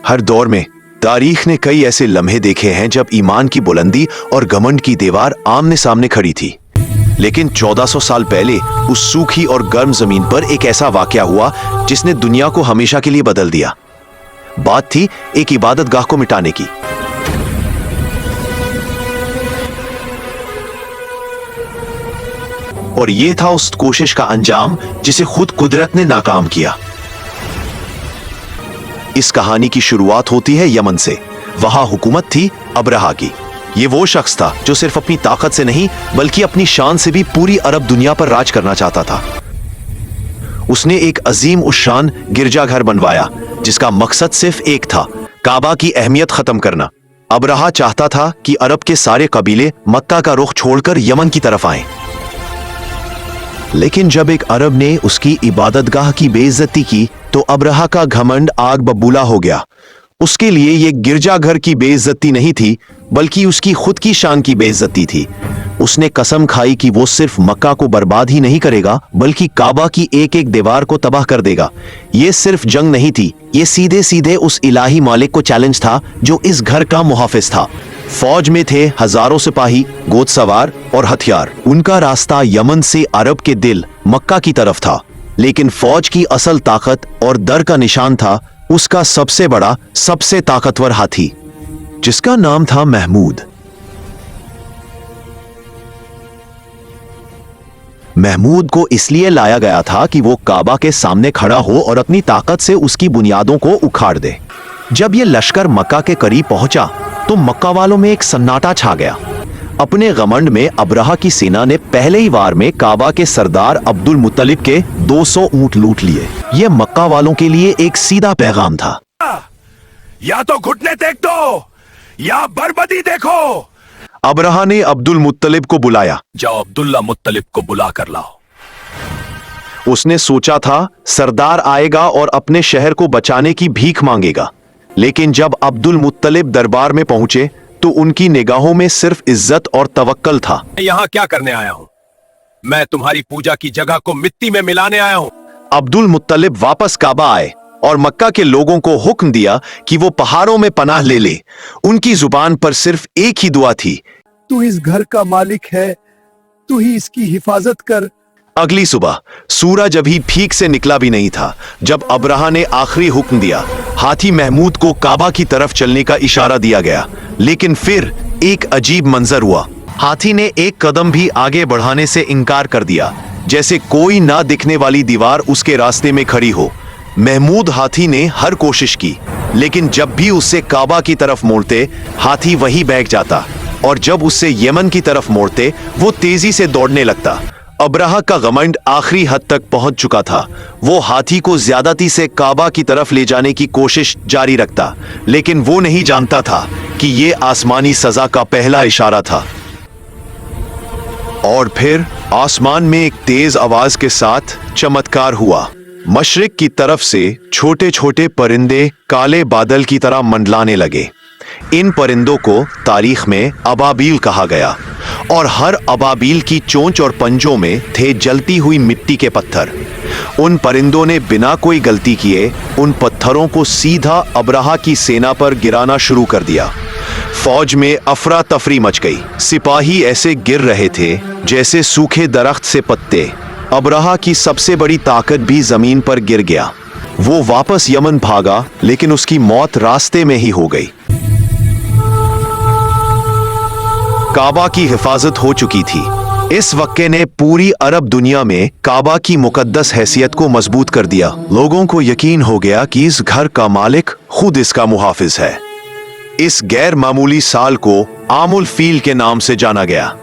हर दौर में तारीख ने कई ऐसे लम्हे देखे हैं जब ईमान की बुलंदी और घमंड की दीवार आमने सामने खड़ी थी, लेकिन 1400 साल पहले उस सूखी और गर्म जमीन पर एक ऐसा वाकया हुआ जिसने दुनिया को हमेशा के लिए बदल दिया। बात थी एक इबादतगाह को मिटाने की। और यह था उस कोशिश का अंजाम जिसे खुद कुदरत ने नाकाम किया। इस कहानी की शुरुआत होती है यमन से। वहां हुकूमत थी अबरहा की। ये वो शख्स था जो सिर्फ अपनी ताकत से नहीं बल्कि अपनी शान से भी पूरी अरब दुनिया पर राज करना चाहता था। उसने एक अजीम उश्शान गिरजाघर बनवाया जिसका मकसद सिर्फ एक था, काबा की अहमियत खत्म करना। अबरहा चाहता था कि अरब के सारे कबीले मक्का का रुख छोड़कर यमन की तरफ आएं। लेकिन जब एक अरब ने उसकी इबादतगाह की बेइज्जती की तो अबरहा का घमंड आग बबूला हो गया। उसके लिए ये गिरजाघर की बेइज्जती नहीं थी बल्कि उसकी खुद की शान की बेइज्जती थी। उसने कसम खाई कि वो सिर्फ मक्का को बर्बाद ही नहीं करेगा बल्कि काबा की एक एक दीवार को तबाह कर देगा। ये सिर्फ जंग नहीं थी, ये सीधे सीधे उस इलाही मालिक को चैलेंज था जो इस घर का मुहाफिज था। फौज में थे हजारों सिपाही, घोड़सवार और हथियार। उनका रास्ता यमन से अरब के दिल मक्का की तरफ था। लेकिन फौज की असल ताकत और डर का निशान था उसका सबसे बड़ा, सबसे ताकतवर हाथी, जिसका नाम था महमूद। महमूद को इसलिए लाया गया था कि वो काबा के सामने खड़ा हो और अपनी ताकत से उसकी बुनियादों को उखाड़ दे। जब ये लश्कर मक्का के करीब पहुंचा तो मक्का वालों में एक सन्नाटा छा गया। अपने घमंड में अबरहा की सेना ने पहले ही वार में काबा के सरदार अब्दुल मुत्तलिब के 200 ऊंट लूट लिए। यह मक्का वालों के लिए एक सीधा पैगाम था, या तो घुटने देख दो या बर्बादी देखो। अबरहा ने अब्दुल मुत्तलिब को बुलाया। जाओ अब्दुल्ला मुत्तलिब को बुला कर लाओ। उसने सोचा था सरदार आएगा और अपने शहर को बचाने की भीख मांगेगा, लेकिन जब अब्दुल मुत्तलिब दरबार में पहुंचे तो उनकी निगाहों में सिर्फ इज्जत और तवक्कल था। यहाँ क्या करने आया हूँ? मैं तुम्हारी पूजा की जगह को मिट्टी में मिलाने आया हूँ। अब्दुल मुत्तलिब वापस काबा आए और मक्का के लोगों को हुक्म दिया कि वो पहाड़ों में पनाह ले ले। उनकी जुबान पर सिर्फ एक ही दुआ थी, तू इस घर का मालिक है, तू ही इसकी हिफाजत कर। अगली सुबह सूरज अभी ठीक से निकला भी नहीं था जब अबरहा ने आखिरी हुक्म दिया। हाथी महमूद को काबा की तरफ चलने का इशारा दिया गया, लेकिन फिर एक अजीब मंजर हुआ। हाथी ने एक कदम भी आगे बढ़ाने से इनकार कर दिया, जैसे कोई ना दिखने वाली दीवार उसके रास्ते में खड़ी हो। महमूद हाथी ने हर कोशिश की, लेकिन जब भी उससे काबा की तरफ मोड़ते हाथी वहीं बैठ जाता, और जब उससे यमन की तरफ मोड़ते वो तेजी से दौड़ने लगता। अबरहा का घमंड आखिरी हद तक पहुंच चुका था। वो हाथी को ज्यादती से काबा की तरफ ले जाने की कोशिश जारी रखता, लेकिन वो नहीं जानता था कि ये आसमानी सजा का पहला इशारा था। और फिर आसमान में एक तेज आवाज के साथ चमत्कार हुआ। मशरिक की तरफ से छोटे छोटे परिंदे काले बादल की तरह मंडलाने लगे। इन परिंदों को तारीख में अबाबील कहा गया, और हर अबाबील की चोंच और पंजों में थे जलती हुई मिट्टी के पत्थर। उन परिंदों ने बिना कोई गलती किए उन पत्थरों को सीधा अबरहा की सेना पर गिराना शुरू कर दिया। फौज में अफरा तफरी मच गई। सिपाही ऐसे गिर रहे थे जैसे सूखे दरख्त से पत्ते। अबरहा की सबसे बड़ी ताकत भी जमीन पर गिर गया। वो वापस यमन भागा, लेकिन उसकी मौत रास्ते में ही हो गई। काबा की हिफाजत हो चुकी थी। इस वाक़े ने पूरी अरब दुनिया में काबा की मुकद्दस हैसियत को मजबूत कर दिया। लोगों को यकीन हो गया कि इस घर का मालिक खुद इसका मुहाफिज है। इस गैर मामूली साल को आमुल फील के नाम से जाना गया।